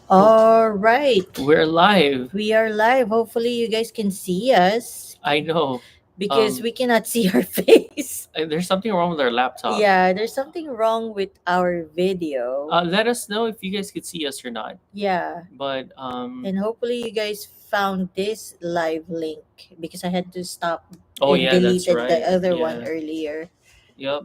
All right. We're live. We are live. Hopefully, you guys can see us I know. because Um, we cannot see our face. there's something wrong with our laptop. Yeah, there's something wrong with our video. Let us know if you guys could see us or not. Yeah, But and hopefully, you guys found this live link because I had to stop oh and yeah, that's deleted the right. other one Yeah. earlier. Yep.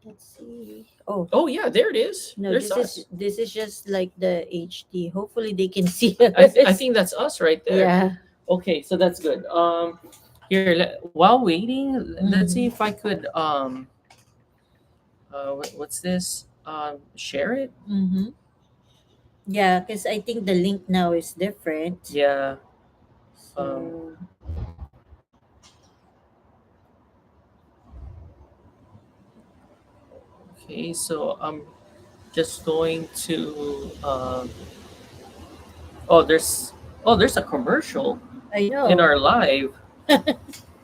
Let's see. Oh, Oh yeah, there it is. no, There's this is us. this is just like the HD. Hopefully, they can see I us. think that's us right there. Yeah. Okay, so that's good. Here, while waiting, let's see Mm-hmm. if I could what's this? Share it. Mm-hmm. Yeah, because I think the link now is different. Yeah. Um. So, Okay, so I'm just going to oh there's a commercial I in know. our live.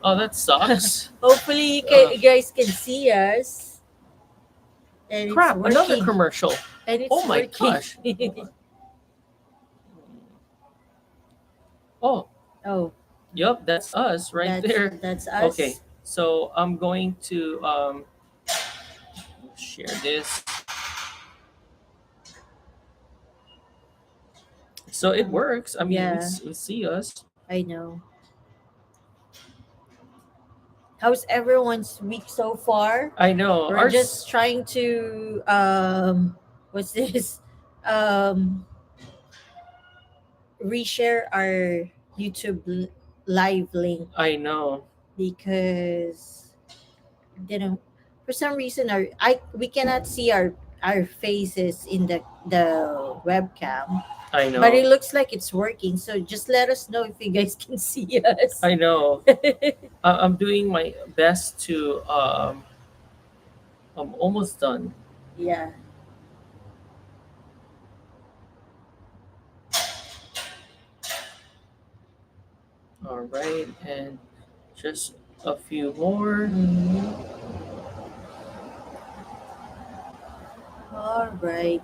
Oh, that sucks. Hopefully, Uh, you guys can see us and it's crap, another working. commercial. And Oh it's my working. gosh. Hold on. Oh, Oh, yep, that's us right there. that's Okay, us. so I'm going to share this. So it works. I mean, Yeah, we see us. I know. How's everyone's week so far? I know. We're just trying to what's this? Um reshare our YouTube live link I know. because didn't for some reason I we cannot see our faces in the webcam, I but know. it looks like it's working, so just let us know if you guys can see us. I know. I'm doing my best to I'm almost done. Yeah. All right, and just a few more. Mhm. All right.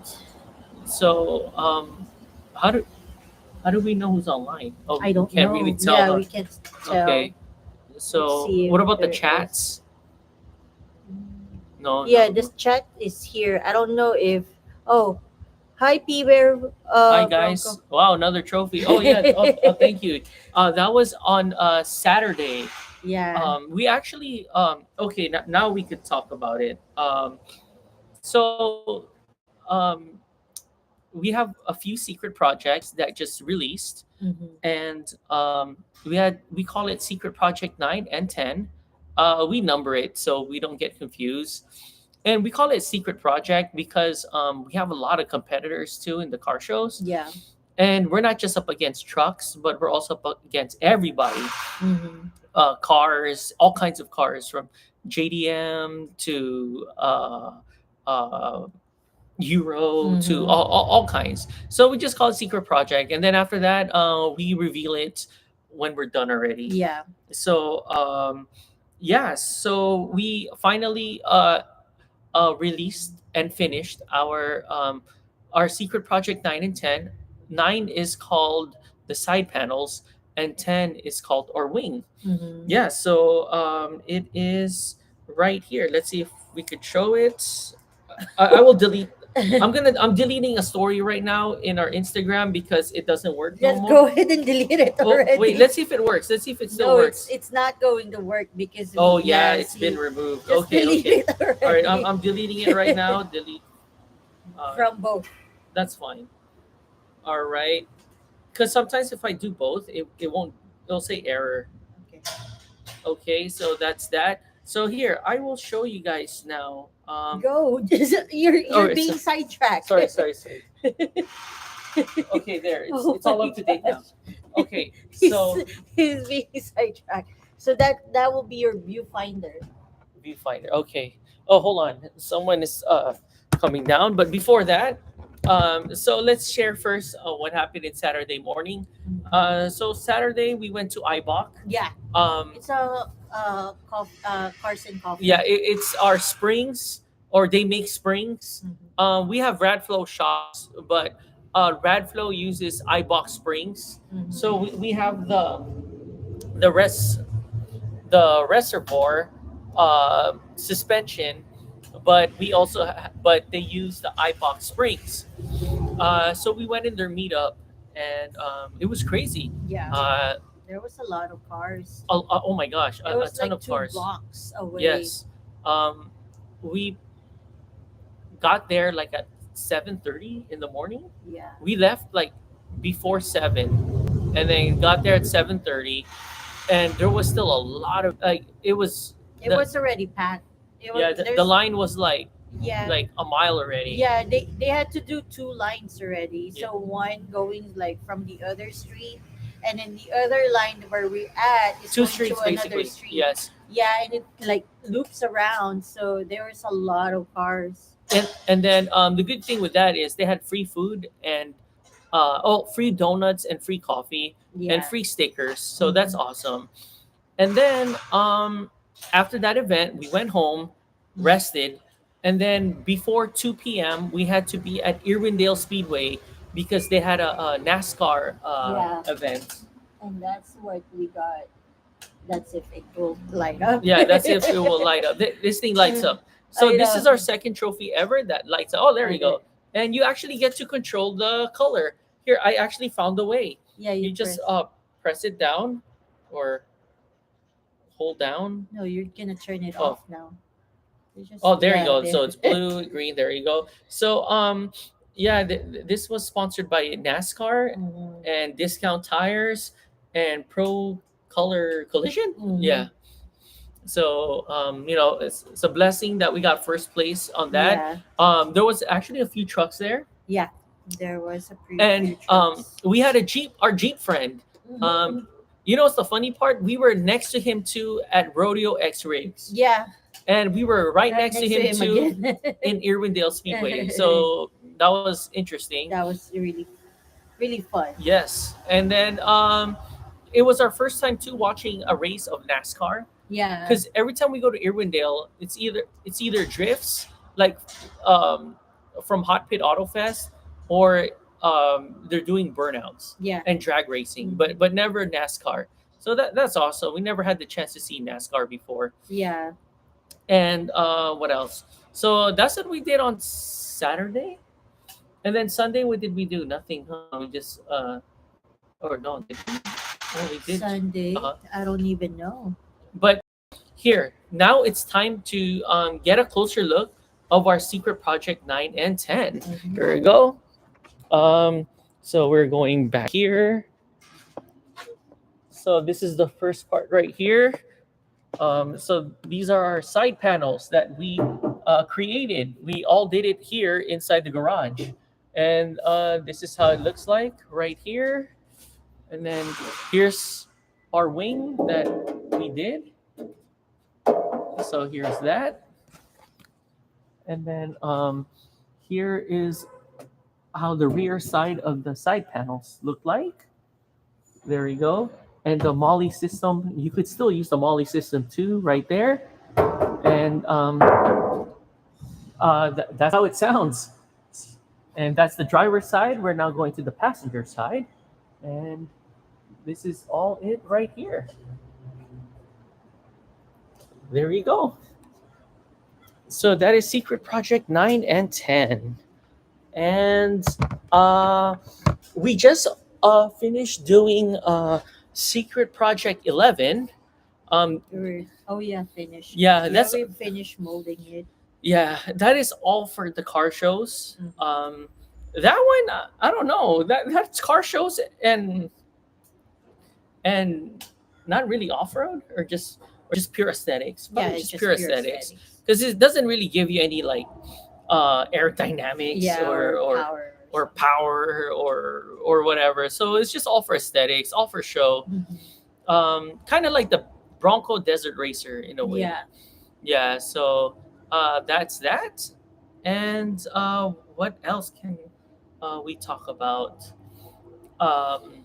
So, how do how do we know who's online? Oh, I we don't can't really know. tell, Yeah, huh? we can't tell. Okay. Let's So, see if what about the there is. chats? No, Yeah, no. this chat is here. I don't know if. Oh, hi, P Bear, Hi Bronco. guys. Wow, another trophy. Oh yeah. Oh, thank you. That was on Saturday. Yeah. We actually okay. Now we could talk about it. So um, we have a few secret projects that just released, Hmm. and we call it Secret Project 9 and 10. We number it so we don't get confused, and we call it Secret Project because we have a lot of competitors too in the car shows, Yeah. and we're not just up against trucks, but we're also up against everybody. Hmm. Cars, all kinds of cars from JDM to uh, Euro to Hmm. all kinds. So we just call it Secret Project, and then after that, we reveal it when we're done already. Yeah. So yeah, so we finally released and finished our Secret Project 9 and 10. 9 is called the side panels, and 10 is called our wing. Hmm. Yeah, so it is right here. Let's see if we could show it. I will delete. I'm deleting a story right now in our Instagram because it doesn't work no Just more. go ahead and delete it Oh wait, already. let's see if it works. Let's see if it still No, works. it's not going to work because Oh yeah, yeah, it's been see, removed. just Okay, delete okay. it All right, already I'm deleting it right now. Delete. Uh, from both. that's fine. All right, because sometimes if I do both, it won't. It'll say error. Okay. Okay, so that's that. So here, I will show you guys now. Go. You're Oh, being sidetracked. sorry. Okay, there. Oh It's my all up to date now. gosh. Okay, he's so he's being sidetracked. So that will be your viewfinder. viewfinder. Okay. Oh, hold on. Someone is coming down. But before that, so let's share first what happened in Saturday morning. So Saturday we went to IBOC. Yeah, Um, it's a Carson coffee. yeah, it's our springs, or they make springs. Mhm. We have Radflow shops, but Radflow uses iBox springs, so Mm-hmm. we have the res the reservoir suspension, but but they use the iBox springs. So we went in their meetup, and it was crazy. Yeah, Uh, there was a lot of cars. oh my gosh, It a was ton like of two cars. blocks away. Yes, um, we got there like at 7:30 in the morning. Yeah, We left like before 7, and then got there at 7:30, and there was still a lot of like it was it the was already packed. It was yeah the there's line was yeah, like a mile already. yeah. They had to do two lines already. Yeah. So one going like from the other street, and then the other line where we at is Two going to streets another basically. street. Yes. Yeah, and it like loops around. So there was a lot of cars. And then the good thing with that is they had free food and free donuts and free coffee and Yeah. free stickers. So that's Mhm. awesome. And then after that event, we went home, rested, and then before 2 p.m. we had to be at Irwindale Speedway because they had a NASCAR Yeah. event. And that's what we got. That's if it will light up. Yeah, that's if it will light up. This thing lights up. So I this is know. our second trophy ever that lights up. Oh, there you Okay. go. And you actually get to control the color. Here, I actually found a way. Yeah, you You just press. press it down or hold down. No, you're gonna turn it Oh, off now. You just oh, there you yeah, go. there. So it's blue, green. There you go. So yeah, this was sponsored by NASCAR Mhm. and Discount Tires and Pro Color Collision. Mhm. Yeah. So it's a blessing that we got first place on that. Yeah, There was actually a few trucks there, yeah. There was a and few trucks. we had our Jeep friend. Mhm. What's the funny part? We were next to him too at Rodeo X Rigs, Yeah, and we were right right next to next to him him too again. in Irwindale Speedway. So that was interesting. That was really, really fun. Yes, and then it was our first time too watching a race of NASCAR Yeah, because every time we go to Irwindale, it's either drifts like um, from Hot Pit Auto Fest, or they're doing burnouts yeah, and drag racing, Mhm. but never NASCAR. So that's awesome. We never had the chance to see NASCAR before. yeah. And what else? So that's what we did on Saturday, and then Sunday. What did we do? Nothing. Huh? We just or no, did we? Oh, we did. Sunday. Uh-huh. I don't even know. But here, now it's time to get a closer look of our secret project 9 and 10. Mhm. Here we go. So we're going back here. So this is the first part right here. So these are our side panels that we created. We all did it here inside the garage. And this is how it looks like right here. And then here's our wing that we did. So here's that. And then here is how the rear side of the side panels look like. There we go. And the Molly system, you could still use the Molly system too, right there. And that's how it sounds. And that's the driver's side. We're now going to the passenger side. And this is all it right here. There you go. So that is Secret Project 9 and 10. And we just finished doing Secret Project 11. Oh yeah, finished. Yeah, Yeah, we finished molding it. yeah, that is all for the car shows. Mhm. That one, I don't know. That's car shows and not really off road, or just pure aesthetics. Yeah, Probably it's just just pure pure aesthetics, aesthetics. because it doesn't really give you any like aerodynamics Yeah, or power. or power or whatever. So it's just all for aesthetics, all for show. Kind of like the Bronco Desert Racer in a way. Yeah, Yeah. So that's that. And what else can we talk about? Um,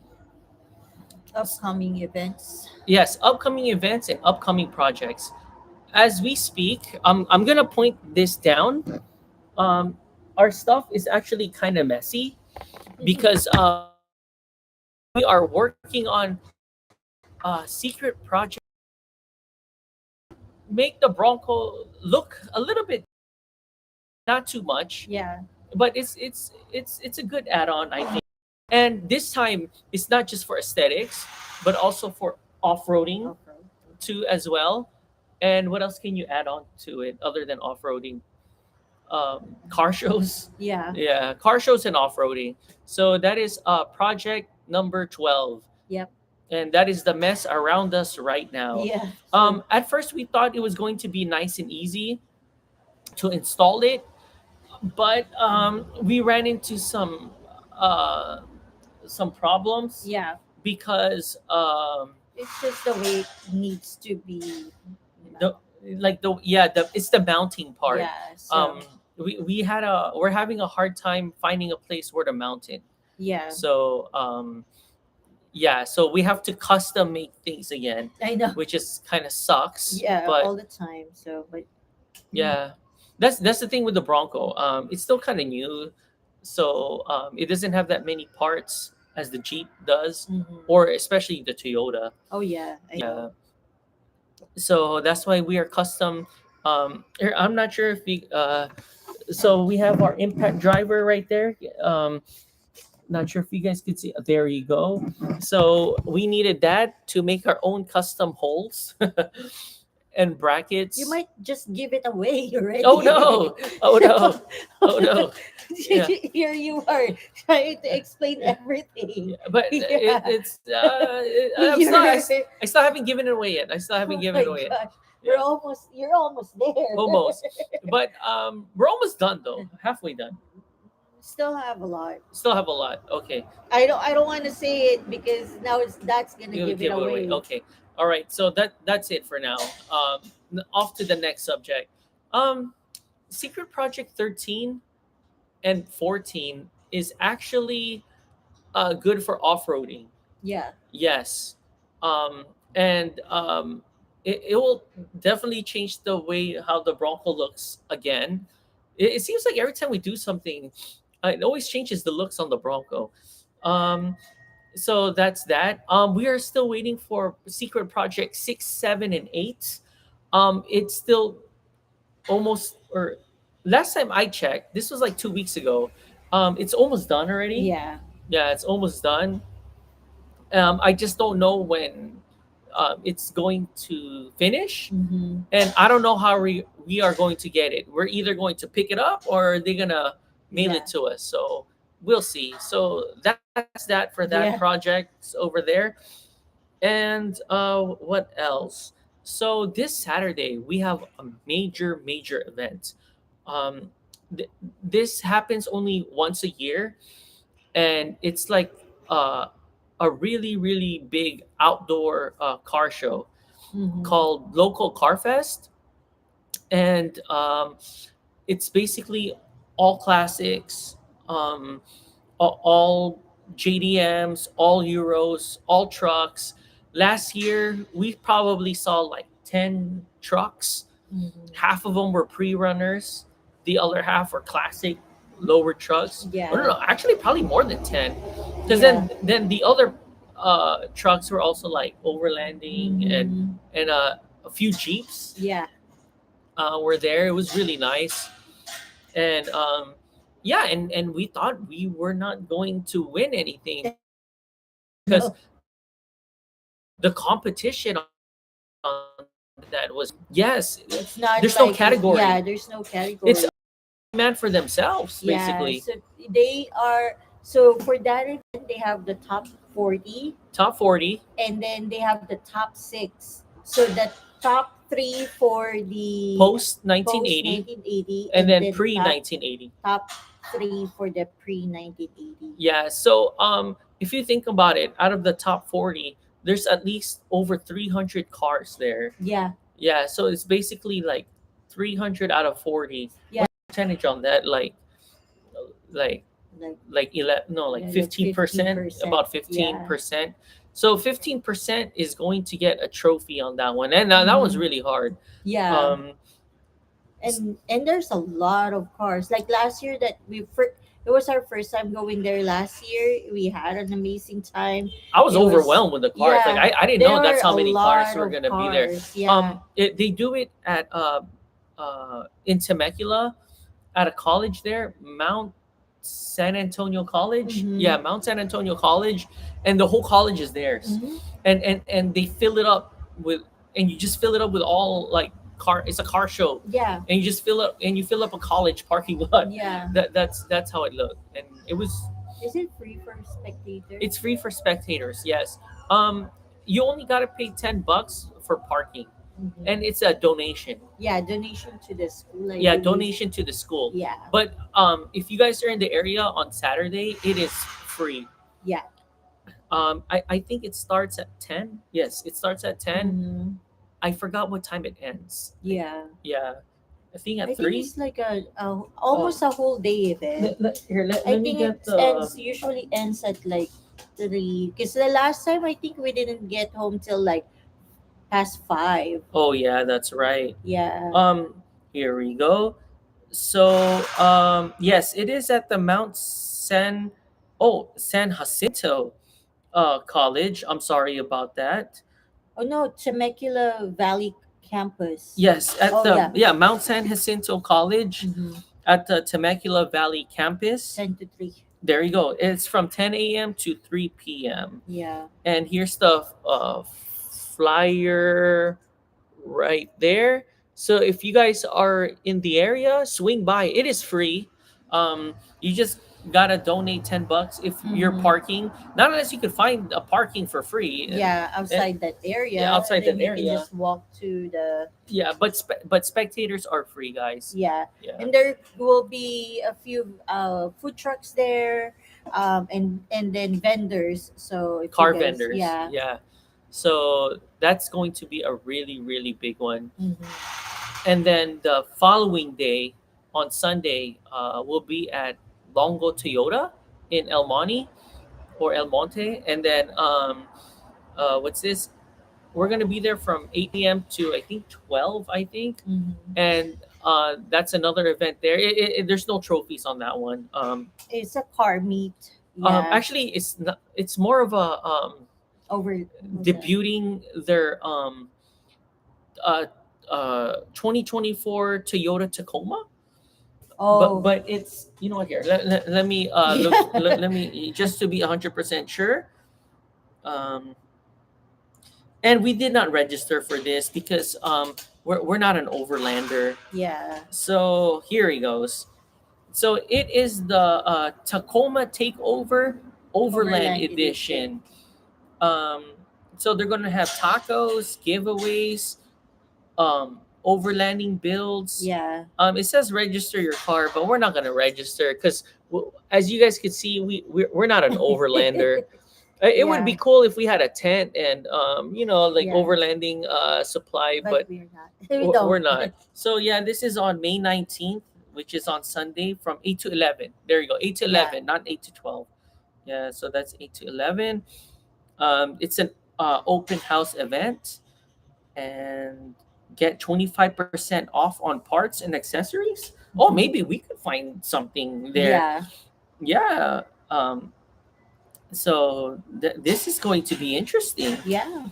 upcoming events. yes, upcoming events and upcoming projects. As we speak, I'm gonna point this down. Our stuff is actually kind of messy because we are working on secret project make the Bronco look a little bit, not too much, Yeah. but it's a good add-on, I think. And this time, it's not just for aesthetics, but also for off-roading Off-road. too as well. And what else can you add on to it other than off-roading? Car shows. Yeah. Yeah, car shows and off-roading. So that is project number 12. Yep. And that is the mess around us right now. Yeah. So At first, we thought it was going to be nice and easy to install it, but we ran into uh, some problems yeah, because it's just the way it needs to be. the like the yeah the it's the mounting part. Yeah. So Um, we're having a hard time finding a place where to mount it. yeah, So yeah, so we have to custom make things again, I know. which is kind of sucks. Yeah, But all the time. So, but yeah, that's the thing with the Bronco. It's still kind of new, so it doesn't have that many parts as the Jeep does, mhm. or especially the Toyota. Oh yeah, I Yeah, know. so that's why we are custom. Here, I'm not sure if we. So we have our impact driver right there. Not sure if you guys could see. There you go. So we needed that to make our own custom holes and brackets. You might just give it away already. Oh no! Oh no! Oh no! Yeah. Here you are trying to explain everything. Yeah, but Yeah. I still haven't given it away yet. I still haven't Oh given my it away yet. gosh. Yeah. You're almost there. Almost. But we're almost done though. Halfway done. Still have a lot. Still have a lot. Okay. I don't want to say it because now that's gonna You'll give it give it away. away. Okay. All right. So that's it for now. Off to the next subject. Secret Project 13 and 14 is actually good for off-roading. Yeah. Yes. Um, and it will definitely change the way how the Bronco looks again. It seems like every time we do something, it always changes the looks on the Bronco. Um, so that's that. We are still waiting for Secret Project 6, 7, and 8. It's still almost, or last time I checked, this was like 2 weeks ago. It's almost done already. Yeah. Yeah, it's almost done. I just don't know when it's going to finish, Mm-hmm. and I don't know how we are going to get it. We're either going to pick it up or they're gonna mail Yeah. it to us. So we'll see. So that's that for that Yeah. project over there. And what else? So this Saturday we have a major event. Um, th- this happens only once a year, and it's like uh, a really big outdoor car show Mm-hmm. called Local Car Fest, and it's basically all classics, um, all JDMs, all Euros, all trucks. Last year we probably saw like 10 trucks. Mm-hmm. Half of them were pre-runners, the other half were classic lower trucks. Yeah. Or no, actually probably more than 10, because Yeah. then the other trucks were also like overlanding, Mhm. and a few Jeeps Yeah. were there. It was really nice. And yeah, and we thought we were not going to win anything because No, the competition on that was yes, it's there's not no like category. yeah. There's no category. It's meant for themselves Yeah. basically. So they are. So for that event, they have the top 40, Top 40, and then they have the top six. So the top three for the post post 1980, 1980, and then then pre top 1980. top three for the pre 1980. Yeah, so if you think about it, out of the top 40, there's at least over 300 cars there. Yeah. Yeah, so it's basically like 300 out of 40. Yeah. What's the percentage on that? Like Like 11, no, like like 15%, 15%. about Yeah. 15%. So 15% is going to get a trophy on that one, and that one's Mhm. really hard. Yeah. Um, And there's a lot of cars. Like last year that it was our first time going there last year. We had an amazing time. I was It was, overwhelmed with the cars. Like yeah, I didn't there know that's are how a many cars lot were of gonna be there. cars. Yeah. They do it at in Temecula at a college there, Mount San Antonio College. Mm-hmm. Yeah, Mount San Antonio College, and the whole college is theirs, Mm-hmm. and they fill it up with, and you just fill it up with all like car. It's a car show, Yeah. and you just fill up a college parking lot. Yeah. That's how it looked, and it was. Is it free for spectators? It's free for spectators. Yes. Um, you only gotta pay $10 for parking, Mm-hmm. and it's a donation. Yeah, donation to the school, I Yeah, believe. donation to the school. Yeah. But if you guys are in the area on Saturday, it is free. Yeah. I think it starts at 10. Yes, it starts at 10. Mm-hmm. I forgot what time it ends. Yeah. Yeah, I think I at think 3. it's like a almost a whole day event. I Let me think get it the. ends usually ends at like 3. Because the last time I think we didn't get home till like past 5. Oh yeah, that's right. Yeah. Here we go. So yes, it is at the Mount San. Oh, San Jacinto College. I'm sorry about that. Oh no, Temecula Valley campus. Yes, at Oh the yeah. yeah Mount San Jacinto College Mm-hmm. at the Temecula Valley campus. 10 to 3. There you go. It's from 10 a.m. to 3 p.m. Yeah. And here's the flyer right there. So if you guys are in the area, swing by. It is free. You just gotta donate $10 if you're Mm-hmm. parking. Not unless you could find a parking for free. Yeah, And, outside that area. yeah, outside Then that you can area. just walk to the Yeah, but spectators are free, guys. yeah. Yeah. And there will be a few food trucks there, and then vendors. So if Car you guys, vendors. yeah. Yeah. So that's going to be a really, really big one. Mm-hmm. And then the following day, on Sunday, we'll be at Longo Toyota in El Monte or El Monte. And then, what's this? We're going to be there from 8 p.m. to, I think, 12, I think. Mm-hmm. And that's another event there. There's no trophies on that one. It's a car meet. Yeah. Actually, it's not. It's more of a Over debuting their 2024 Toyota Tacoma. Oh. But it's, you know what, here let me look, let me just to be 100% sure. Um, and we did not register for this because we're not an overlander. Yeah. So here he goes. So it is the Tacoma Takeover Overland Edition. Um, so they're gonna have tacos, giveaways, overlanding builds. Yeah. It says register your car, but we're not gonna register because, as you guys can see, we're not an overlander. It would Yeah. be cool if we had a tent and like Yeah. overlanding supply, But but we're not. We we're don't. not. So yeah, this is on May 19th, which is on Sunday from 8 to 11. There you go, 8 to Yeah. 11, not 8 to 12. Yeah, so that's 8 to 11. It's an open house event, and get 25% off on parts and accessories. Oh, maybe we could find something there. Yeah. Yeah. So this is going to be interesting. Yeah.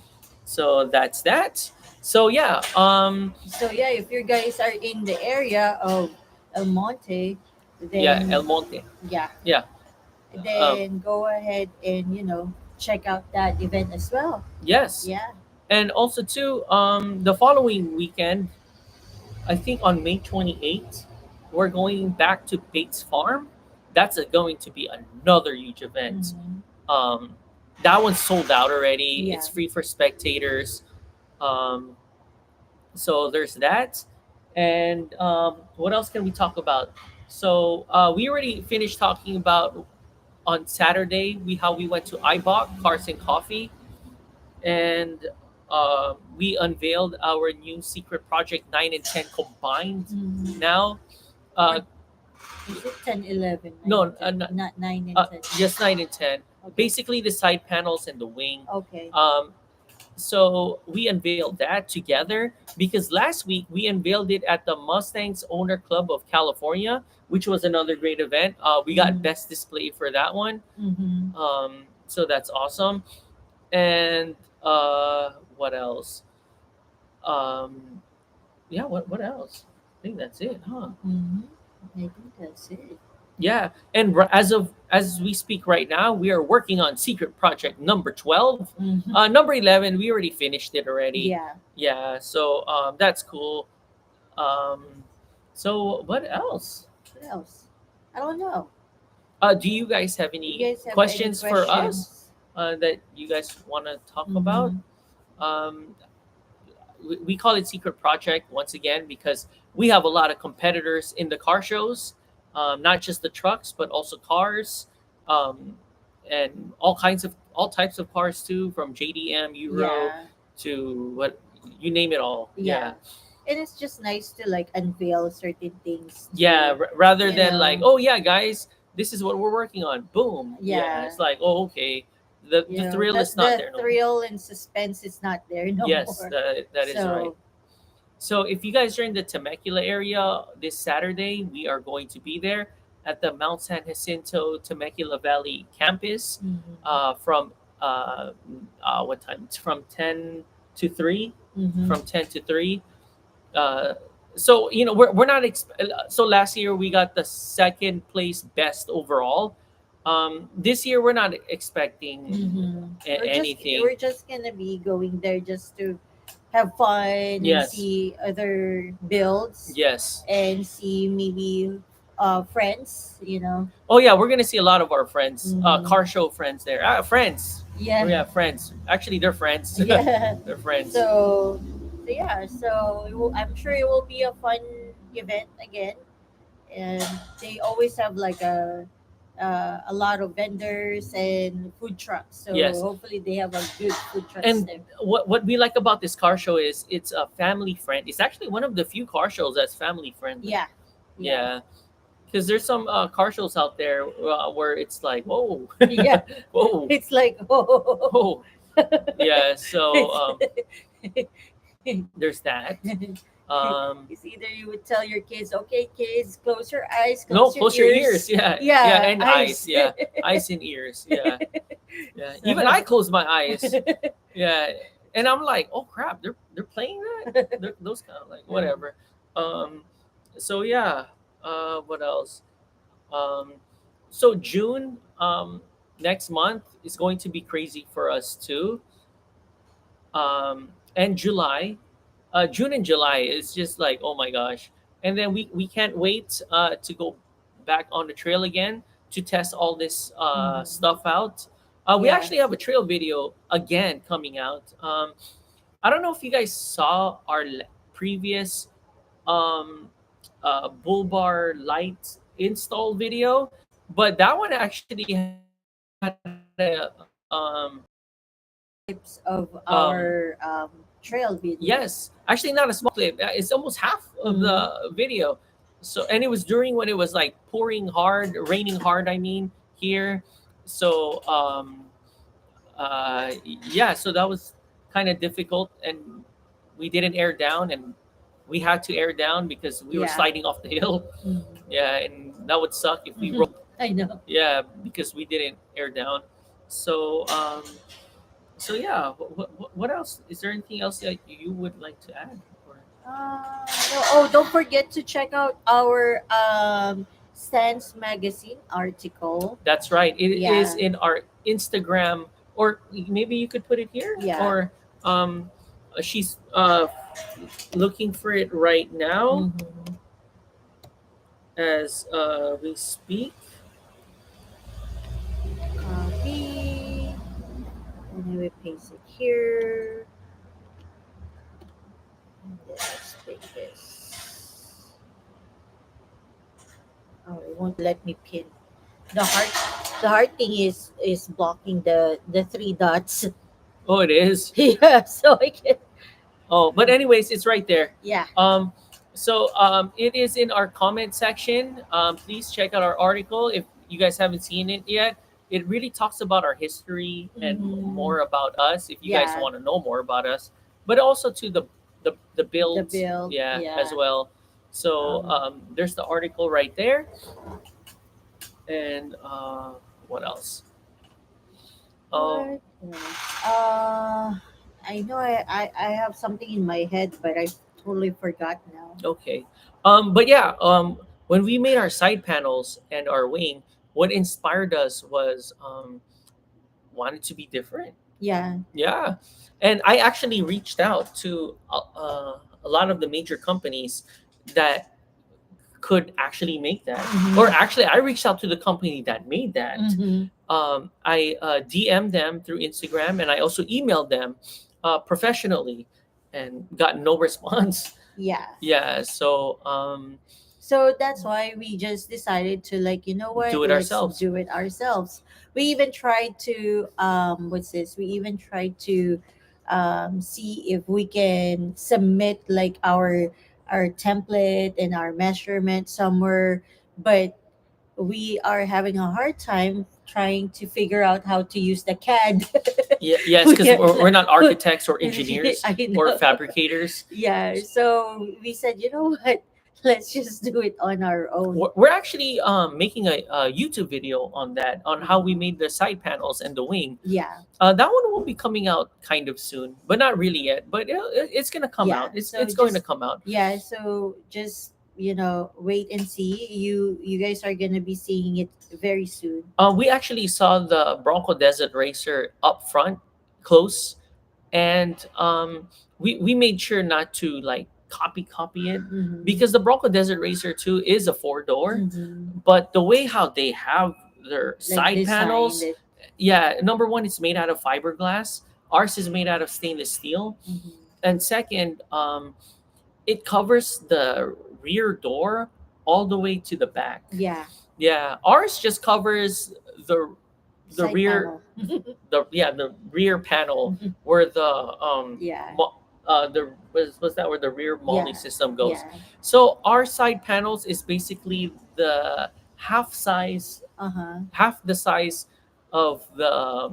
So that's that. So yeah. So yeah, if you guys are in the area of El Monte, then Yeah, El Monte. yeah, Yeah. then go ahead and check out that event as well. Yes. Yeah. And also too, the following weekend, I think on May 28th, we're going back to Bates Farm. That's going to be another huge event. Mhm. Um, that one's sold out already. Yeah. It's free for spectators. Um, so there's that. And what else can we talk about? So we already finished talking about on Saturday how we went to IBOC Cars and Coffee, and we unveiled our new secret project 9 and 10 combined. Mhm. Now, uh, Is it 10, 11? No, 9, 10? no. Not 9 and 10. just 9 and 10. Okay. Basically, the side panels and the wing. Okay. Um, So we unveiled that together because last week we unveiled it at the Mustangs Owner Club of California, which was another great event. We got Mm-hmm. best display for that one. Mm-hmm. So that's awesome. And what else? Um, yeah, what else? I think that's it, huh? Mm-hmm. I think that's it. Yeah, and as we speak right now, we are working on secret project number 12. Mm-hmm. Number 11, we already finished it already. Yeah. Yeah, so that's cool. Um, so what else? What else? I don't know. Do you guys have You any guys have any questions for us questions? that you guys want to talk about? Mm-hmm. Um, we call it secret project once again because we have a lot of competitors in the car shows, not just the trucks but also cars, um, and all types of cars too, from JDM, Euro Yeah. to what you name it all. Yeah. Yeah, And it's just nice to like unveil certain things yeah. to, Rather you than like, know, oh yeah, guys, this is what we're working on. Boom. Yeah, yeah, it's like, oh okay, the thrill the is not there no more. thrill and suspense is not there no Yes, more. that is right. So, So if you guys are in the Temecula area this Saturday, we are going to be there at the Mount San Jacinto Temecula Valley campus mm-hmm. from what time? It's from 10 to 3. Mm-hmm. From 10 to 3. Uh, so we're not. So last year we got the second place best overall. This year we're not expecting Mm-hmm. anything. We're just gonna be going there just to have fun and Yes, see other builds yes. and see maybe friends, you know. Oh yeah, we're gonna see a lot of our friends, Mm-hmm. car show friends there. Friends. Yeah. We have friends. Actually, they're friends. Yeah. They're friends. So yeah, so I'm sure it will be a fun event again, and they always have like a lot of vendors and food trucks. So Yes, hopefully they have a good food trucks and there. what we like about this car show is it's a family friend. It's actually one of the few car shows that's family friendly. Yeah, yeah, Yeah, because there's some car shows out there where it's like, whoa, yeah. whoa, It's like oh, whoa. Yeah, so it's there's that. Um, it's either you would tell your kids, okay, kids, close your eyes, no, close your close your ears. ears. Yeah, yeah, Yeah, and eyes. eyes. Yeah, eyes and ears. Yeah, yeah. Even So, I close my eyes. Yeah, and I'm like, oh crap, they're playing that. Those kind of like whatever. Um, so yeah. What else? Um, so June next month is going to be crazy for us too. And July, June and July is just like, oh my gosh. And then we can't wait to go back on the trail again to test all this mhm. stuff out. We Yeah. actually have a trail video again coming out. I don't know if you guys saw our previous um, bull bar light install video, but that one actually had Types of um, our trail yes, videos. actually not a small clip. It's almost half of Mm-hmm. the video. So and it was during when it was like pouring hard, raining hard. I mean here. So yeah, so that was kind of difficult, and we didn't air down, and we had to air down because we were Yeah. sliding off the hill. Yeah, and that would suck if we Mm-hmm. rolled. I know. Yeah, because we didn't air down. So so yeah, what else? Is there anything else that you would like to add? Or No, oh, don't forget to check out our Stance magazine article. that's right. It is Yeah. in our Instagram, or maybe you could put it here, Yeah. or she's looking for it right now Mm-hmm. as we speak. Copy. And then we paste it here. And then let's take this. Oh, it won't let me pin. The heart thing is blocking the three dots. Oh, it is. Yeah, so I can. Oh, but anyways, it's right there. Yeah. So it is in our comment section. Please check out our article if you guys haven't seen it yet. it really talks about our history and Mm-hmm. more about us. If you guys Yeah. want to know more about us, but also to the The build, build. yeah, as Yeah. well. So Um. there's the article right there, and what else? Um, What else? I know I have something in my head, but I totally forgot now. okay. But yeah, when we made our side panels and our wing, what inspired us was wanted to be different. Yeah. Yeah, and I actually reached out to a lot of the major companies that could actually make that. Or Mm-hmm. actually, I reached out to the company that made that. Mm-hmm. I DM'd them through Instagram, and I also emailed them professionally, and got no response. Yeah. Yeah, so So that's why we just decided to, like, you know what, do it let's ourselves. do it ourselves. We even tried to what's this? We even tried to see if we can submit like our template and our measurement somewhere, but we are having a hard time trying to figure out how to use the CAD. Yeah, yes, we because are we're like, not architects or engineers I or know. fabricators. Yeah, so we said, you know what? Let's just do it on our own. We're actually making a YouTube video on that, on how we made the side panels and the wing. Yeah, That one will be coming out kind of soon, but not really yet. But it's gonna come yeah. out. So It's going to just come out. yeah, so just wait and see. You guys are gonna be seeing it very soon. We actually saw the Bronco Desert Racer up front, close, and we made sure not to like copy it, Mm-hmm. because the Bronco Desert Racer 2 is a four door, Mm-hmm. but the way how they have their Like side designed panels, it. yeah, number one, it's made out of fiberglass. Ours is made out of stainless steel, Mm-hmm. and second, it covers the rear door all the way to the back. Yeah, Yeah, ours just covers the the side rear panel. the rear panel where the Yeah, the was that where the rear molding yeah, system goes. yeah. So our side panels is basically the half size, Uh huh. half the size of the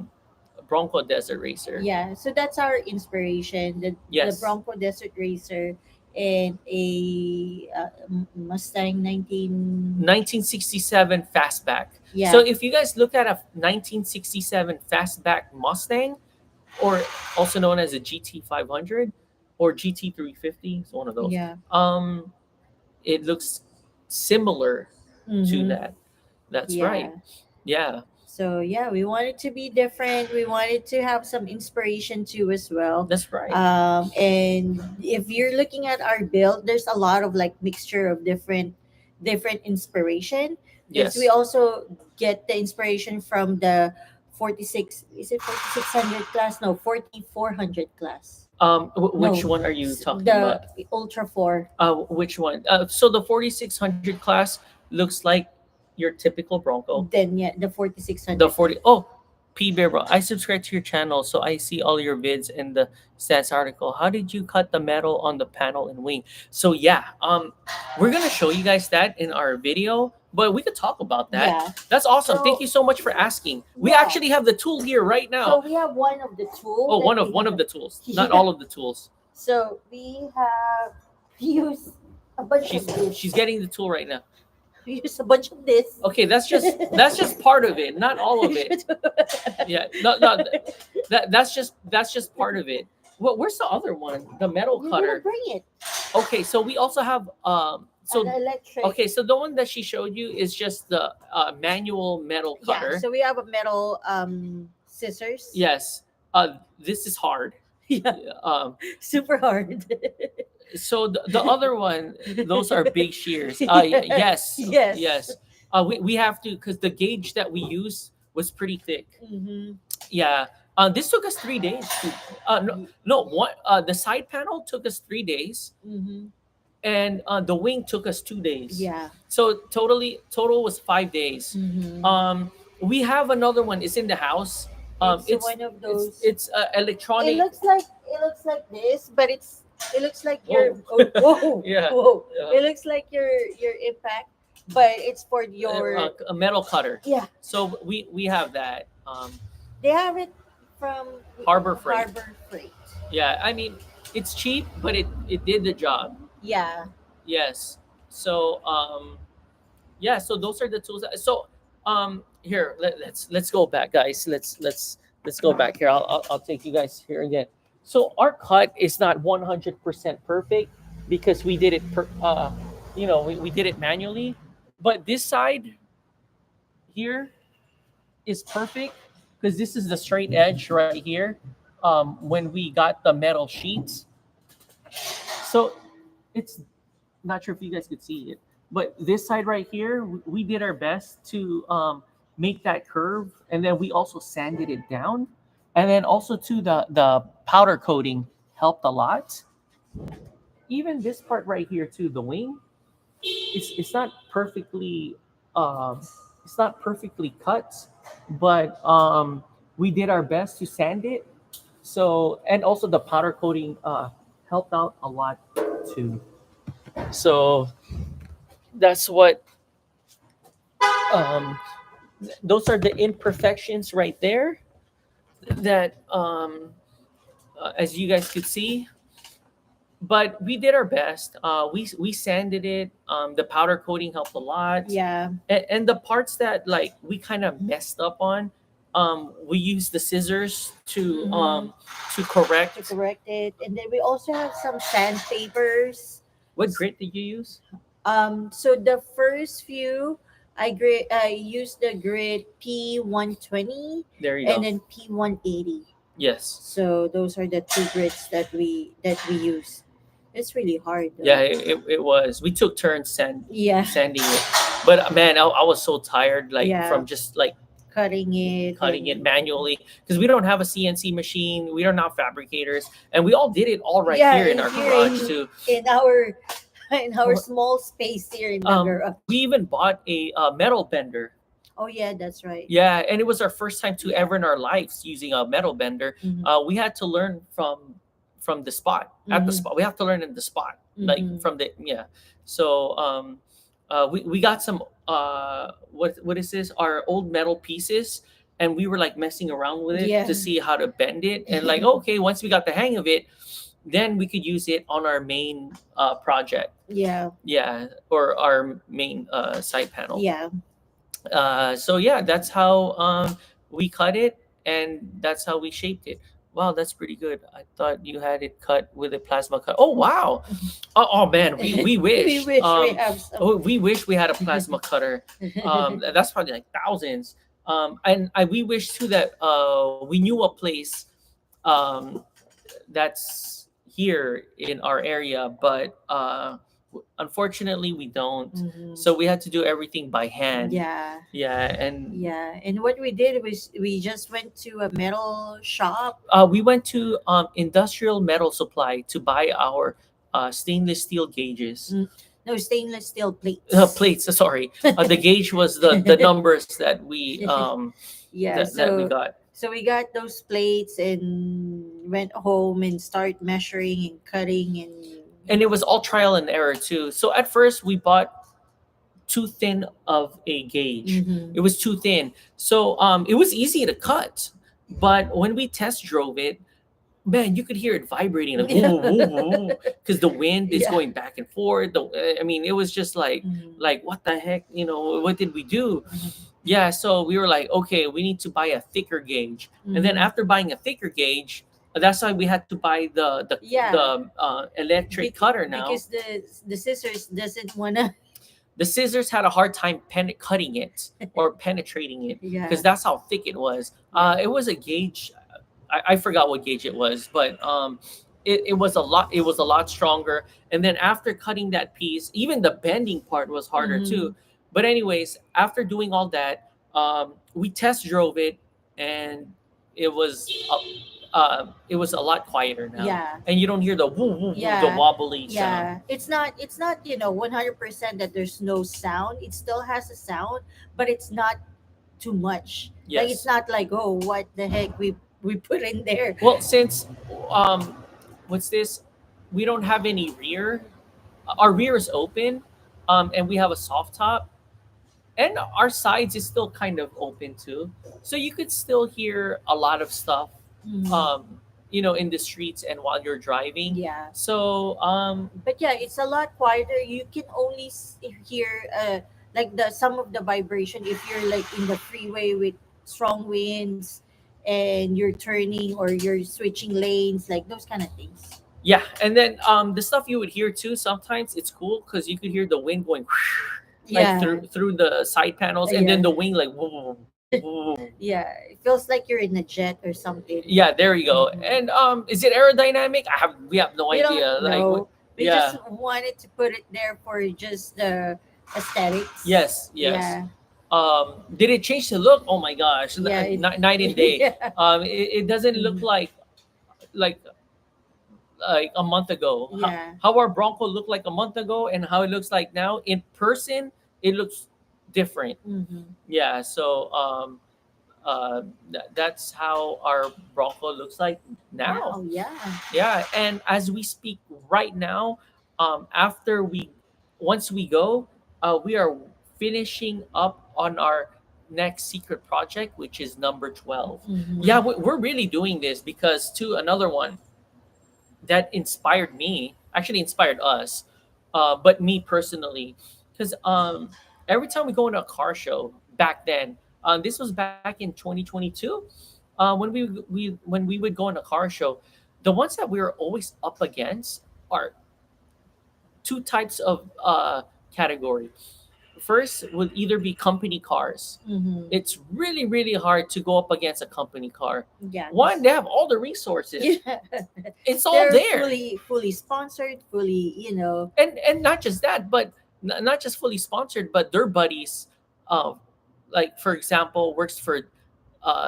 Bronco Desert Racer. Yeah, so that's our inspiration. The Yes, Bronco Desert Racer and a Mustang 19. 1967 fastback. So Yeah, if you guys look at a 1967 fastback Mustang, or also known as a GT 500 or GT 350, it's one of those. yeah. It looks similar to Mm-hmm. that. That's right. Yeah. Yeah, So yeah, we wanted to be different. We wanted to have some inspiration too as well. that's right. And if you're looking at our build, there's a lot of like mixture of different inspiration, because we Yes. also get the inspiration from the 46, is it 4600 class? No, 4400 class. Which No, one are you talking the about? Ultra 4. Which one? So the 4600 class looks like your typical Bronco. Then yeah, the The 4600. 40. Oh, P Bear Bro. I subscribe to your channel, so I see all your vids in the stats article. How did you cut the metal on the panel and wing? So yeah, we're gonna show you guys that in our video, but we could talk about that. Yeah. That's awesome. Thank So you so much for asking. We yeah. actually have the tool here right So now. we have one of the tool Oh, that we one of have. the tools, not Yeah. all of the tools. So we use a bunch She's of this. she's getting the tool right now. We use a bunch of this. Okay, that's just part of it, not all of it. Yeah, no, that's just part of it. Where's the other one? The metal You're gonna cutter. bring it. Okay, so we also have An so electric. okay, so the one that she showed you is just the manual metal Yeah. cutter. So we have a metal scissors. Yes. This is hard. Yeah. Um Super hard. so the other one, those are big shears. Yes. Yes. Yes. We have to, because the gauge that we use was pretty thick. Mm-hmm. Yeah. This took us 3 days. No, one. The side panel took us 3 days, Mm-hmm. and the wing took us 2 days. Yeah. So total was 5 days. Mm-hmm. We have another one. It's in the house. It's one of those. It's It electronic. looks like this, but it looks like Whoa. your oh, whoa Yeah. whoa. Yeah. It looks like your impact. but it's for your, a metal cutter. yeah. So we have that. They have it from Harbor Freight. Harbor Freight. Yeah, I mean it's cheap, but it did the job. Yeah. Yes. So yeah, so those are the tools. So here let's go back, guys. Let's go back here. I'll take you guys here again. So our cut is not 100% perfect because we did it we did it manually, but this side here is perfect because this is the straight edge right here. When we got the metal sheets, so it's not sure if you guys could see it, but this side right here, we did our best to make that curve, and then we also sanded it down, and then also to the powder coating helped a lot. Even this part right here too, the wing, it's not perfectly um, it's not perfectly cut, but we did our best to sand it. So and also the powder coating helped out a lot too. So that's what um, those are the imperfections right there that as you guys could see, but we did our best. We sanded it. The powder coating helped a lot. Yeah. And the parts that like we kind of messed up on, we used the scissors to To correct. correct it, and then we also have some sandpapers. What grit did you use? So the first few, I used the grid P120 There you and go. then P180. Yes. So those are the two grids that we use. It's really hard though. Yeah, it was. We took turns Yeah. sanding it, but man, I was so tired, like Yeah. from just like Cutting it cutting and it manually because we don't have a CNC machine. We are not fabricators, and we all did it all right yeah, here in our garage too. in our in our small space here in the garage. We even bought a metal bender. Oh yeah, that's right. Yeah, and it was our first time to Yeah. ever in our lives using a metal bender. Mhm. We had to learn from the spot at the Mhm. spot. We have to learn in the spot, like Mhm. from the yeah. So we got some what is this? Our old metal pieces, and we were like messing around with it Yeah. to see how to bend it, and like okay, once we got the hang of it, then we could use it on our main project. Yeah. Yeah, or our main side panel. Yeah. So yeah, that's how we cut it, and that's how we shaped it. Wow, that's pretty good. I thought you had it cut with a plasma cut. Oh wow. Oh man, we wish. We wish we have some. Oh, we wish we had a plasma cutter. That's probably like thousands. We wish too that we knew a place um, that's here in our area, but unfortunately we don't. Mhm. So we had to do everything by hand. Yeah. Yeah, and Yeah. And what we did was we just went to a metal shop. we went to industrial metal supply to buy our stainless steel gauges. Mm. No, stainless steel plates. Plates, sorry. The gauge was the numbers that we Yeah. that we got. So we got those plates and went home and start measuring and cutting And it was all trial and error too. So at first we bought too thin of a gauge. Mhm. It was too thin. So it was easy to cut, but when we test drove it, man, you could hear it vibrating like because the wind is Yeah. going back and forth. I mean, it was just Mhm. like what the heck, what did we do? Mhm. Yeah, so we were like, okay, we need to buy a thicker gauge, and then Mhm. after buying a thicker gauge, that's why we had to buy Yeah. the electric cutter now. Because the scissors doesn't wanna. The scissors had a hard time cutting it or penetrating it Yeah. because that's how thick it was. It was a gauge. I forgot what gauge it was, but it was a lot. It was a lot stronger. And then after cutting that piece, even the bending part was harder Mhm. too. But anyways, after doing all that, we test drove it, and it was it was a lot quieter now. Yeah. And you don't hear the woo woo woo, the Yeah. wobbly sound. Yeah, it's not 100% that there's no sound. It still has a sound, but it's not too much. Like it's Yes. not like, oh, what the heck we put in there. Well, since um, what's this? We don't have any rear. Our rear is open, and we have a soft top. and our sides is still kind of open too, so you could still hear a lot of stuff, Mhm. um, in the streets and while you're driving. Yeah. So But yeah, it's a lot quieter. You can only hear like the some of the vibration if you're like in the freeway with strong winds and you're turning or you're switching lanes, like those kind of things. yeah, and then the stuff you would hear too, sometimes it's cool because you could hear the wind going like Yeah. through the side panels, and then Yeah. the wing like woo, woo. Yeah. It feels like you're in a jet or something. Yeah, there you go. Mhm. And is it aerodynamic? We have no We don't idea. Like know. We yeah, just wanted to put it there for just the aesthetics. yes, yes. Yeah. Did it change the look? Oh my gosh, Yeah. night and day. Yeah. It doesn't look Mhm. like like a month ago. Yeah. How our Bronco looked like a month ago and how it looks like now in person, it looks different. Mm-hmm. Yeah, so that's how our Bronco looks like now. Now, yeah. Yeah, and as we speak right now, after we once we go, we are finishing up on our next secret project, which is number 12. Mm-hmm. Yeah, we're really doing this because to another one that inspired me, actually inspired us, but me personally, because every time we go into a car show back then, this was back in 2022, when we would go in a car show, the ones that we were always up against are two types of category. First would either be company cars. Mm-hmm. It's really really hard to go up against a company car. Yeah. One, they have all the resources. Yeah. It's all They're there. fully sponsored, fully, And not just that, but not just fully sponsored, but their buddies, uh, like for example, works for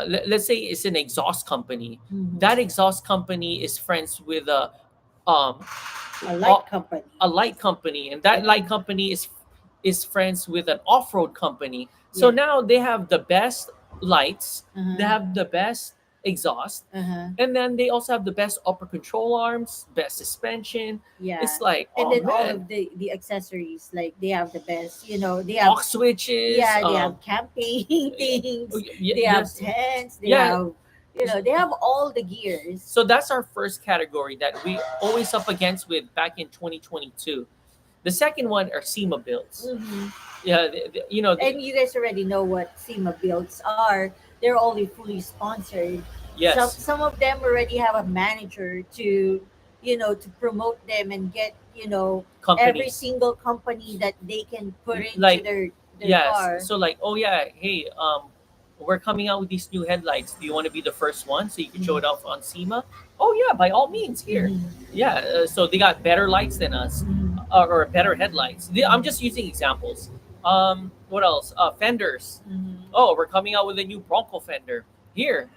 let's say it's an exhaust company. Mhm. That exhaust company is friends with um A a, light company. a light company, and that light company is friends with an off-road company. So Yeah. now they have the best lights, they Uh-huh. have the best exhaust, Uh-huh. and then they also have the best upper control arms, best suspension. Yeah. It's like, And oh then all man, of the accessories, like they have the best, they have, aux switches. yeah, they have campaign things, they have Yes, tents, they yeah. have, they have all the gears. So that's our first category that we always up against with back in 2022. The second one are SEMA builds. Hmm. Yeah, And you guys already know what SEMA builds are. They're only fully sponsored. Some yes, some of them already have a manager to promote them and get every companies. single company that they can put into Like their yes, car. so like, oh yeah, hey, we're coming out with these new headlights. Do you want to be the first one so you can show it off on SEMA? Oh yeah, by all means, here. Mhm. Yeah, so they got better lights than us, Mhm. or better headlights. I'm just using examples. What else? Fenders. Mhm. Oh, we're coming out with a new Bronco fender. Here,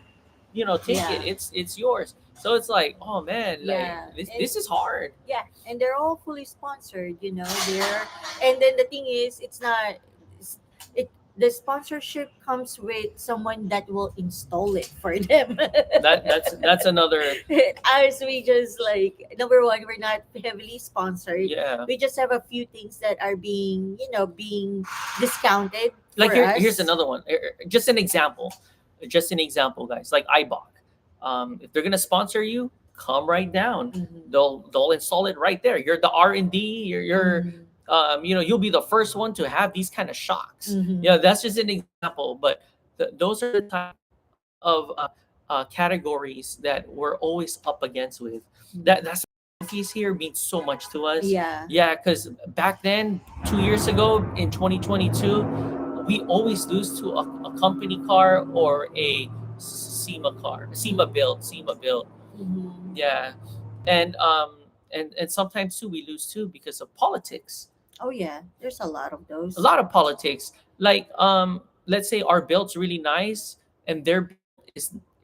take Yeah. it. It's yours. So it's like, oh man, like Yeah. this is hard. Yeah, and they're all fully sponsored. They're and then the thing is, it's not it's- it the sponsorship comes with someone that will install it for them. That's another. Ours, we just like, number one, we're not heavily sponsored. Yeah. We just have a few things that are being discounted Like for us. here's another one. Just an example, guys. Like iBach. If they're gonna sponsor you, come right down. Mhm. They'll install it right there. You're the R&D. You're Mhm. you'll be the first one to have these kind of shocks. Mhm. Yeah, that's just an example. But those are the type of categories that we're always up against with. That's trophies here means so much to us. Yeah. Yeah, because back then, 2 years ago in 2022, we always lose to a company car or a SEMA car, SEMA build. Mhm. Yeah, and sometimes too we lose too because of politics. Oh yeah, there's a lot of those. A lot of politics. Like let's say our build's really nice and their build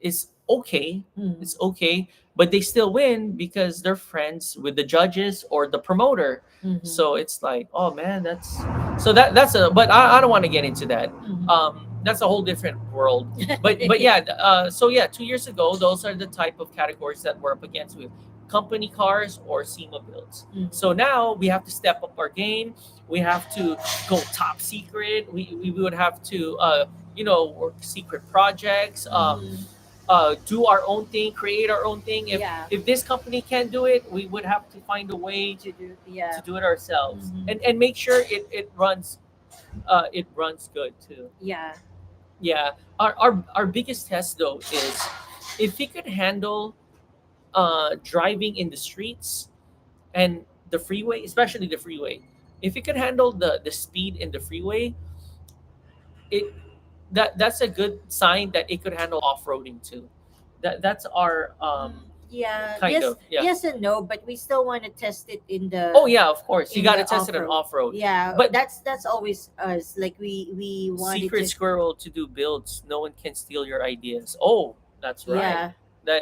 is okay. Mhm. It's okay, but they still win because they're friends with the judges or the promoter. Mhm. So it's like, oh man, that's a, but I don't want to get into that. Mhm. That's a whole different world. But yeah, so yeah, 2 years ago, those are the type of categories that we're up against with. company cars or SEMA builds. Mhm. So now we have to step up our game. We have to go top secret. We would have to work secret projects, Mhm. do our own thing, create our own thing. if Yeah. if this company can't do it, we would have to find a way To do. Yeah. to do it ourselves, Mhm. and make sure it runs good too. Yeah. Yeah. Our biggest test though is if he could handle driving in the streets and the freeway, especially the freeway. If he could handle the speed in the freeway, it that's a good sign that it could handle off-roading too. That's our Yeah. kind Yes. of, yeah. Yes and no, but we still want to test it Oh yeah, of course. You in got to the test off it on road. off-road. Yeah. But That's always us. Like we wanted secret to. squirrel to do builds, no one can steal your ideas. Oh, that's right. Yeah.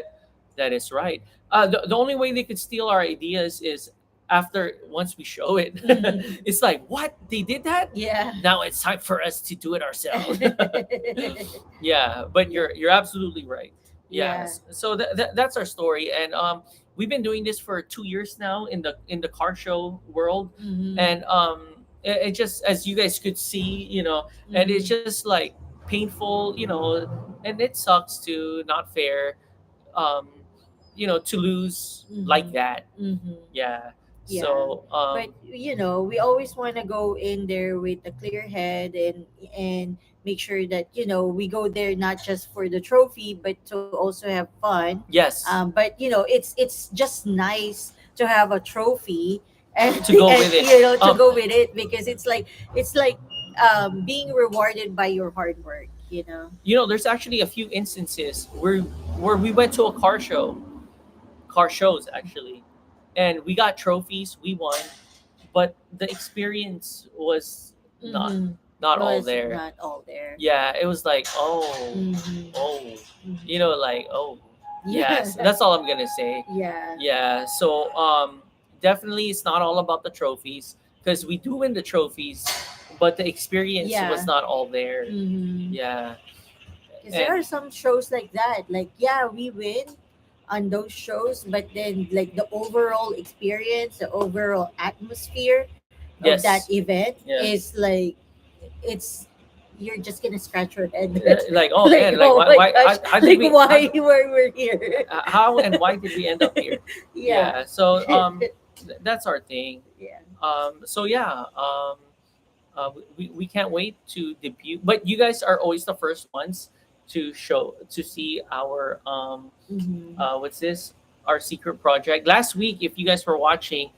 That is right. The only way they could steal our ideas is after once we show it. Mhm. It's like, what, they did that? Yeah. Now it's time for us to do it ourselves. Yeah, but Yeah. you're absolutely right. Yeah. Yes. So that's our story, and we've been doing this for 2 years now in the car show world, Mhm. and it just, as you guys could see, and it's Mhm. just like painful, and it sucks too, not fair, um, to lose like Mhm. that. Mhm. Yeah. Yeah. So But we always want to go in there with a clear head and make sure that we go there not just for the trophy but to also have fun. yes, But it's just nice to have a trophy and to go and with it. to go with it because it's like being rewarded by your hard work. There's actually a few instances where we went to a car shows actually, and we got trophies, we won, but the experience was not Mm-hmm. not all Was there. not all there. Yeah, it was like, oh, Mm-hmm. oh, Mm-hmm. like, oh, yes, Yeah. that's all I'm gonna say. Yeah. Yeah, so definitely it's not all about the trophies, because we do win the trophies, but the experience was Yeah. not all there. Mm-hmm. Yeah. Because there And are some shows like that. Like, yeah, we win on those shows, but then like the overall experience, the overall atmosphere of that yes, event yeah. is like it's you're just gonna scratch your head. Like, oh Like, man, like, oh why my why gosh, how did like we why we're here. how and why did we end up here? Yeah. Yeah, so that's our thing. Yeah. So yeah, we can't wait to debut, but you guys are always the first ones to see our Mm-hmm. what's this, our secret project. Last week, if you guys were watching,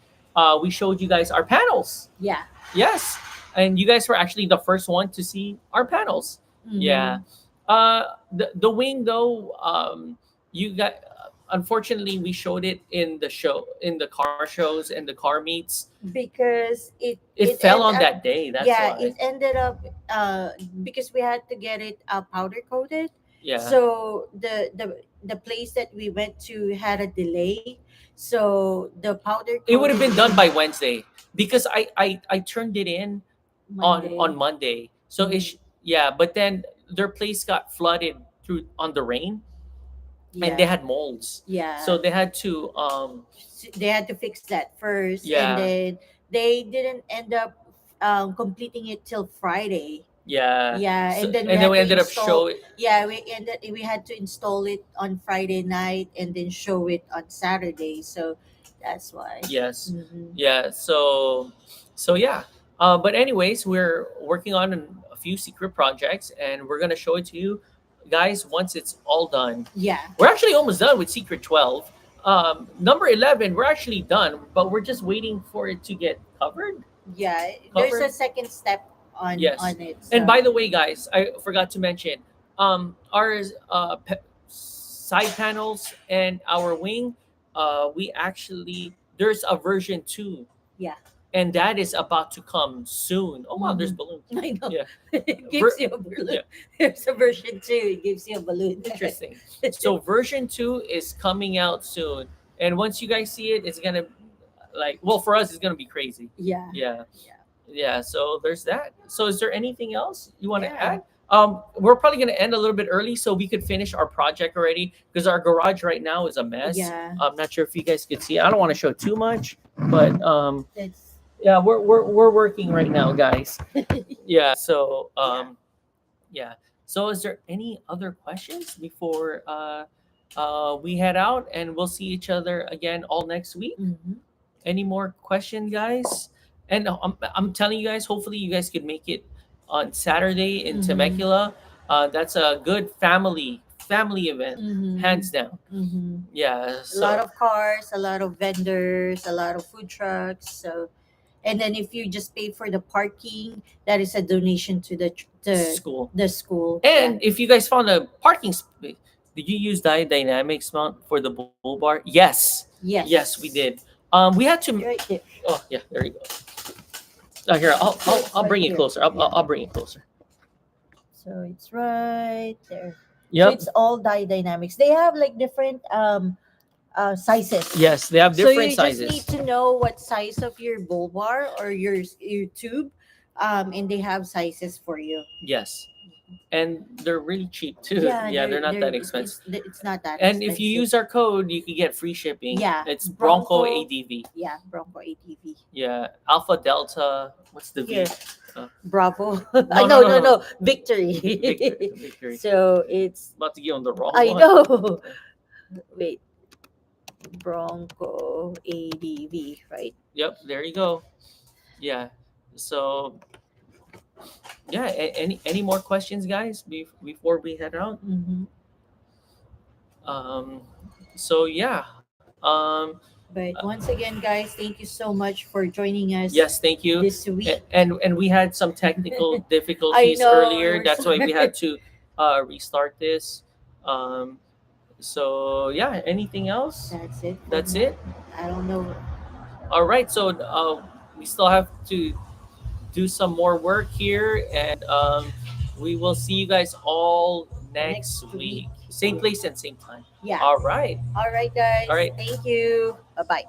we showed you guys our panels. Yeah. Yes, and you guys were actually the first one to see our panels. Yeah. Mm-hmm. The wing though, you got, unfortunately we showed it in the car shows and the car meets. Because it It it fell end on up that day. That's yeah, why. it ended up because we had to get it powder coated. Yeah. So the place that we went to had a delay, so the powder It would have coating been done by Wednesday, because I turned it in on Monday. Monday. So Mhm. yeah, but then their place got flooded through on the rain, and they Yeah. had molds. So Yeah. they had to They had to fix that first, and yeah, then they didn't end up completing it till Friday. yeah. Yeah, So and then we and then had we to ended up install. showing. Yeah, we had to install it on Friday night and then show it on Saturday. So that's why. Yes. Mm-hmm. Yeah. So yeah. But anyways, we're working on a few secret projects, and we're gonna show it to you guys once it's all done. Yeah, We're actually almost done with Secret 12. Number 11, we're actually done, but we're just waiting for it to get covered. yeah. There's a Covered. second step on Yes. it. And So by the way, guys, I forgot to mention, our side panels and our wing, we actually, there's a version 2, yeah. and that is about to come soon. Oh wow, there's Hmm. balloons. I know. Yeah. It gives you a Yeah. balloon. There's a version two. It gives you a balloon. Interesting. So version 2 is coming out soon, and once you guys see it, it's gonna, like, well, for us it's gonna be crazy. Yeah. Yeah. Yeah. Yeah. So there's that. So is there anything else you want to Yeah. add? We're probably gonna end a little bit early so we could finish our project already because our garage right now is a mess. Yeah, I'm not sure if you guys could see. I don't want to show too much, but that's yeah, we're working right now, guys. Yeah. So yeah. yeah. So is there any other questions before we head out and we'll see each other again all next week? Mm-hmm. Any more question, guys? And I'm telling you guys, hopefully you guys could make it on Saturday in Mm-hmm. Temecula. That's a good family event, Mm-hmm. hands down. Mm-hmm. Yeah. A lot So of cars, a lot of vendors, a lot of food trucks. So, and then if you just pay for the parking, that is a donation to school. the school. Yeah. And if you guys found a parking space, did you use dynamics mount for the bull bar? Yes. Yes, we did. Yes. We had to. Right there. Oh yeah, there you go. Here, I'll Right bring it there. closer. Yeah. I'll bring it closer. So it's right there. So Yep. it's all dynamics. They have like different sizes. Yes, they have So different you just need sizes. to know what size of your bull bar or your tube, and they have sizes for you. Yes, and they're really cheap too. Yeah, Yeah, they're not that expensive. it's not that And if you expensive. use our code, you can get free shipping. Yeah, It's Bronco Bronco. ADV. Yeah, Bronco ATV. Yeah, Alpha Delta. What's the V? Here, Uh, Bravo. no, no, No, no, no, no. no. Victory. Victory. So it's About to get on the wrong I one. know. Wait, Bronco ADV, right? Yep, there you go. Yeah. So yeah, any more questions, guys, before we head out? Mm-hmm. Um, so yeah. But once again, guys, thank you so much for joining us Yes, thank you. this week. And we had some technical I difficulties know earlier. we're That's why we sorry. had to restart this. Um, so yeah, anything else? That's it for That's now. it. I don't know All right. So we still have to do some more work here, and we will see you guys all next next week. week. Same place and same time. Yeah. All right. All right, guys. All right. Thank you. Bye bye.